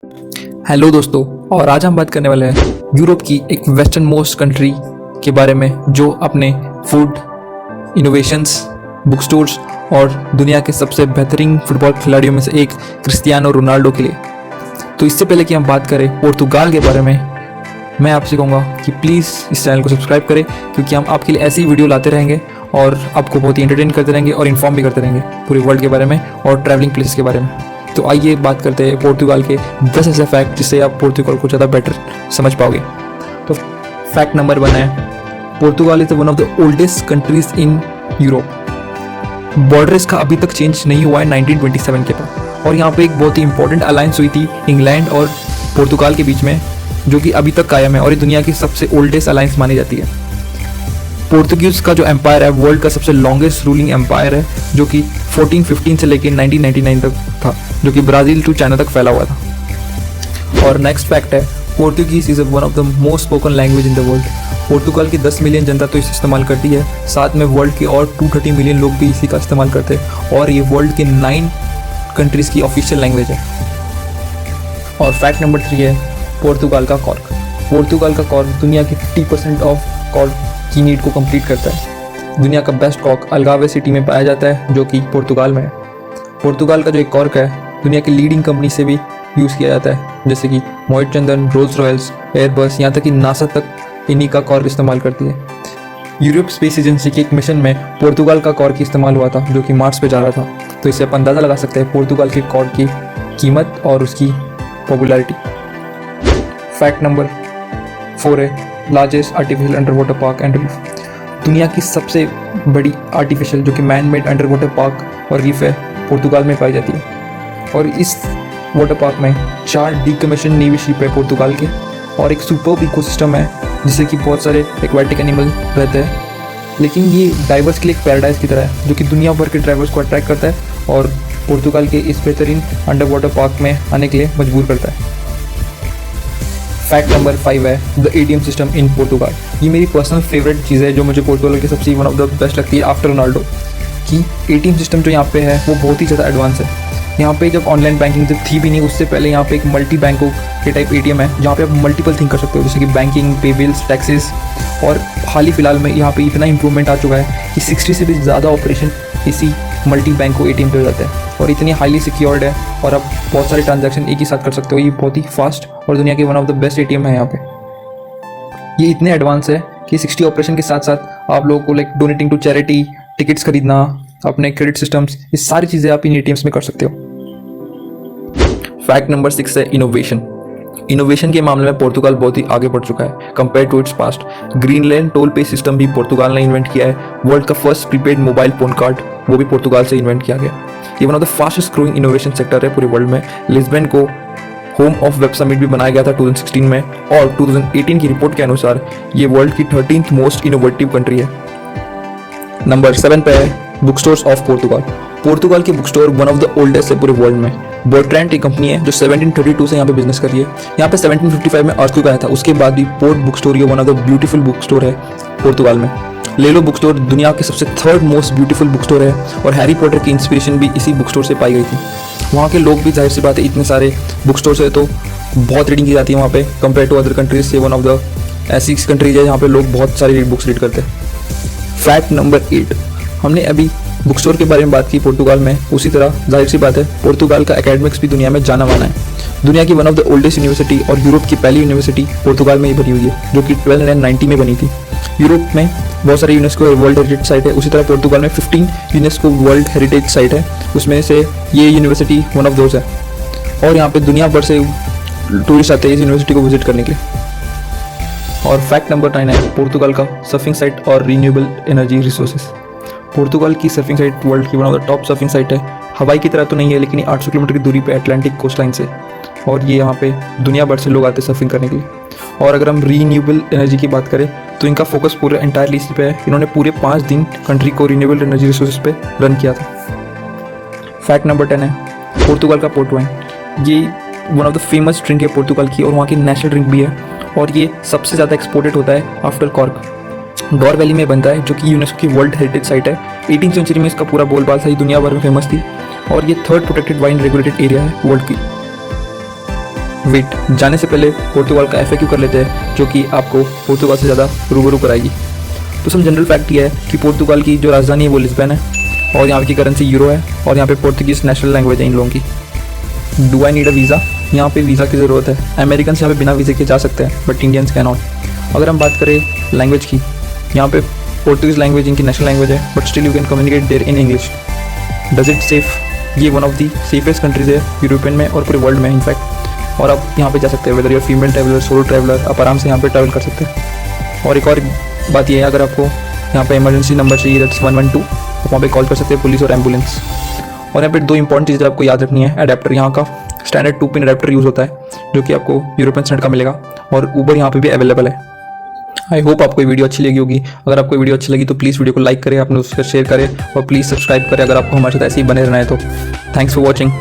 Hello दोस्तों, और आज हम बात करने वाले हैं यूरोप की एक वेस्टर्न मोस्ट कंट्री के बारे में जो अपने फूड, इनोवेशंस, बुक स्टोर्स और दुनिया के सबसे बेहतरीन फुटबॉल खिलाड़ियों में से एक क्रिस्टियानो रोनाल्डो के लिए। तो इससे पहले कि हम बात करें पुर्तगाल के बारे में, मैं आपसे कहूँगा कि प्लीज़ इस चैनल को सब्सक्राइब करें, क्योंकि हम आपके लिए ऐसी वीडियो लाते रहेंगे और आपको बहुत ही एंटरटेन करते रहेंगे और इन्फॉर्म भी करते रहेंगे पूरे वर्ल्ड के बारे में और ट्रैवलिंग प्लेसेस के बारे में। तो आइए बात करते हैं पुर्तगाल के 10 ऐसे फैक्ट जिससे आप पुर्तगाल को ज़्यादा बेटर समझ पाओगे। तो फैक्ट नंबर 1 है, Portugal is one of the oldest countries in Europe. Border इसका अभी तक चेंज नहीं हुआ है 1927 के बाद, और यहाँ पे एक बहुत ही इंपॉर्टेंट अलायंस हुई थी इंग्लैंड और पुर्तगाल के बीच में, जो कि अभी तक कायम है और ये दुनिया की सबसे ओल्डेस्ट अलायंस मानी जाती है। पोर्तुगीज का जो एम्पायर है वर्ल्ड का सबसे लॉन्गेस्ट रूलिंग एम्पायर है, जो कि 1415 से लेकर 1999 तक था, जो कि ब्राज़ील टू चाइना तक फैला हुआ था। और नेक्स्ट फैक्ट है, Portuguese is one of the most spoken language in the world. Portugal की 10 मिलियन जनता तो इसे इस्तेमाल करती है, साथ में वर्ल्ड के और 230 मिलियन लोग भी इसी का इस्तेमाल करते हैं, और ये वर्ल्ड के 9 कंट्रीज़ की ऑफिशियल लैंग्वेज है। और फैक्ट नंबर 3 है, पोर्तुगाल का कॉर्क। पोर्तुगाल का कॉर्क दुनिया की 50% ऑफ कॉर्क की नीड को कंप्लीट करता है। दुनिया का बेस्ट कॉर्क अलगावे सिटी में पाया जाता है, जो कि पुर्तगाल में है। पुर्तगाल का जो एक कॉर्क है दुनिया की लीडिंग कंपनी से भी यूज़ किया जाता है, जैसे कि मोहित चंदन, रोल्स रॉयल्स, एयरबस, यहाँ तक कि नासा तक इन्हीं का कॉर्क इस्तेमाल करती है। यूरोप स्पेस एजेंसी के एक मिशन में पुर्तगाल का कॉर्क इस्तेमाल हुआ था, जो कि मार्स पे जा रहा था। तो इससे आप अंदाज़ा लगा सकते हैं पुर्तगाल के कॉर्क की कीमत और उसकी पॉपुलैरिटी। फैक्ट नंबर 4 है, largest artificial under water park and reef. दुनिया की सबसे बड़ी आर्टिफिशियल जो कि man made under water park और रीफ है पुर्तगाल में पाई जाती है, और इस वाटर पार्क में 4 डीकमीशन नेवी शिप है पुर्तगाल के, और एक सुपर्ब इकोसिस्टम है जिससे कि बहुत सारे एक्वाटिक एनिमल रहते हैं। लेकिन ये डाइवर्स के लिए एक पैराडाइज की तरह है, जो कि दुनिया भर के ड्राइवर्स को अट्रैक्ट करता है और पुर्तगाल के इस बेहतरीन अंडर वाटर पार्क में आने के लिए मजबूर करता है। फैक्ट नंबर 5 है, द एटीएम सिस्टम इन पुर्तगाल। ये मेरी पर्सनल फेवरेट चीज़ है जो मुझे पुर्तगाल की सबसे वन ऑफ द बेस्ट लगती है आफ्टर रोनाल्डो, कि एटीएम सिस्टम जो यहाँ पे है वो बहुत ही ज़्यादा एडवांस है। यहाँ पे जब ऑनलाइन बैंकिंग जब थी भी नहीं, उससे पहले यहाँ पे एक मल्टी बैंकों के टाइप एटीएम है, जहाँ पे आप मल्टीपल थिंग कर सकते हो, जैसे कि बैंकिंग, पे बिल्स, टैक्सेस। और हाल ही फिलहाल में यहाँ पे इतना इंप्रूवमेंट आ चुका है कि 60 से भी ज़्यादा ऑपरेशन इसी मल्टी बैंकों एटीएम पे हो जाते हैं, और इतनी हाईली सिक्योर्ड है, और आप बहुत सारे ट्रांजैक्शन एक ही साथ कर सकते हो। ये बहुत ही फास्ट और दुनिया के one of the best ATM है यहाँ पे। ये इतने एडवांस है कि 60 ऑपरेशन के साथ साथ आप लोगों को like donating to charity, tickets खरीदना, अपने क्रेडिट सिस्टम्स, ये सारी चीज़ें आप इन एटीएम्स में कर सकते हो। फैक्ट नंबर 6 है, इनोवेशन। इनोवेशन के मामले में पुर्तगाल बहुत ही आगे बढ़ चुका है compare to its past. Greenland toll pay system भी पुर्तगाल ने इन्वेंट किया है। वर्ल्ड का first prepaid mobile phone card वो भी पुर्तगाल से इन्वेंट किया गया। ये one of the fastest growing innovation sector है पूरे वर्ल्ड में। लिस्बन को होम ऑफ वेब समिट भी बनाया गया था 2016 में, और 2018 की रिपोर्ट के अनुसार ये वर्ल्ड की 13th मोस्ट इनोवेटिव कंट्री है। नंबर 7 पे है, बुक स्टोर्स ऑफ पुर्तगाल। पुर्तगाल की book store one of the oldest है पूरे वर्ल्ड में। बोर्ट्रैंड एक कंपनी है जो 1732 से यहाँ पे बिजनेस कर रही है। यहाँ पे 1755 में अर्थक्वेक आया था, उसके बाद भी पोर्ट बुक स्टोर ये one of the beautiful book store है पुर्तगाल में। लेलो बुक स्टोर दुनिया के सबसे 3rd most beautiful book store है, और हैरी पॉटर की इंस्पिरेशन भी इसी बुक स्टोर से पाई गई थी। वहाँ के लोग भी जाहिर सी बात है, इतने सारे बुक स्टोर से तो बहुत रीडिंग की जाती है वहाँ पे कंपेयर टू अदर कंट्रीज से। वन ऑफ द ऐसी कंट्रीज है जहाँ पे लोग बहुत सारी बुक्स रीड करते हैं। फैक्ट नंबर 8, हमने अभी बुक स्टोर के बारे में बात की पुर्तगाल में, उसी तरह जाहिर सी बात है पुर्तगाल का एकेडमिक्स भी दुनिया में जाना माना है। दुनिया की one of the oldest university और यूरोप की पहली यूनिवर्सिटी पुर्तगाल में ही बनी हुई है, जो कि 1290 में बनी थी। यूरोप में बहुत सारे यूनेस्को वर्ल्ड हेरिटेज साइट है, उसी तरह पुर्तगाल में 15 यूनेस्को वर्ल्ड हेरिटेज साइट है, उसमें से ये यूनिवर्सिटी वन ऑफ दोज है। और यहाँ पे दुनिया भर से टूरिस्ट आते हैं इस यूनिवर्सिटी को विजिट करने के लिए। और फैक्ट नंबर 9 है, पुर्तगाल का सर्फिंग साइट और रीन्यूएबल एनर्जी रिसोर्सेज। पुर्तगाल की सर्फिंग साइट वर्ल्ड की one of the top surfing site है। हवाई की तरह तो नहीं है, लेकिन 800 किलोमीटर की दूरी पे अटलांटिक कोस्ट लाइन से, और ये यहाँ पे दुनिया भर से लोग आते हैं सर्फिंग करने के लिए। और अगर हम रीन्यूएबल एनर्जी की बात करें तो इनका फोकस पूरे एंटायरली इसी पे है। इन्होंने पूरे 5 दिन कंट्री को रीन्यूएबल एनर्जी रिसोर्सेज पे रन किया था। फैक्ट नंबर 10 है, पुर्तगाल का पोर्ट वाइन। ये one of the famous drink है पुर्तगाल की, और वहाँ की नेशनल ड्रिंक भी है, और ये सबसे ज़्यादा एक्सपोर्टेड होता है आफ्टर कॉर्क। डॉर वैली में बनता है, जो कि यूनेस्को की वर्ल्ड हेरिटेज साइट है। 18वीं सेंचुरी में इसका पूरा बोलबाल था, ये दुनिया भर में फेमस थी, और ये 3rd protected wine regulated area है वर्ल्ड की। वेट, जाने से पहले पोर्तुगाल का FAQ कर लेते हैं, जो कि आपको पोर्तुगाल से ज़्यादा रूबरू कराएगी। तो सब जनरल फैक्ट ये है कि पोर्तुगाल की जो राजधानी है वो लिस्बन है और यहाँ की करेंसी यूरो है और यहाँ पे पोर्तुगीज़ नेशनल लैंग्वेज है इन लोगों की। Do I need a visa? यहाँ पे वीज़ा की ज़रूरत है। अमेरिकन यहाँ पे बिना वीज़े के जा सकते हैं बट इंडियंस कैन नॉट। अगर हम बात करें लैंग्वेज की, यहाँ पे पोर्तुगीज़ लैंग्वेज इनकी नेशनल लैंग्वेज है but still you can communicate there in English. Does it safe? ये one of the safest countries है यूरोपियन में और पूरे वर्ल्ड में इनफैक्ट। और आप यहाँ पे जा सकते हैं, whether you're female traveller, solo traveller, आप आराम से यहाँ पे ट्रैवल कर सकते हैं। और एक और बात ये है, अगर आपको यहाँ पे इमरजेंसी नंबर चाहिए दैट्स 112, आप वहाँ पे कॉल कर सकते हैं, पुलिस और एम्बुलेंस। और यहाँ पे 2 इंपॉर्टेंट चीज़ें आपको याद रखनी है। अडेप्टर, यहाँ का स्टैंडर्ड 2 पिन अडेप्टर यूज़ होता है जो कि आपको यूरोपियन स्टैंडर्ड का मिलेगा और ऊबर यहाँ पे भी अवेलेबल है। आई होप आपको ये वीडियो अच्छी लगी होगी। अगर आपको वीडियो अच्छी लगी तो प्लीज़ वीडियो को लाइक करें, अपने उससे शेयर करें और प्लीज़ सब्सक्राइब करें अगर आपको हमारे साथ ऐसे ही बने रहना है तो। Thanks for watching.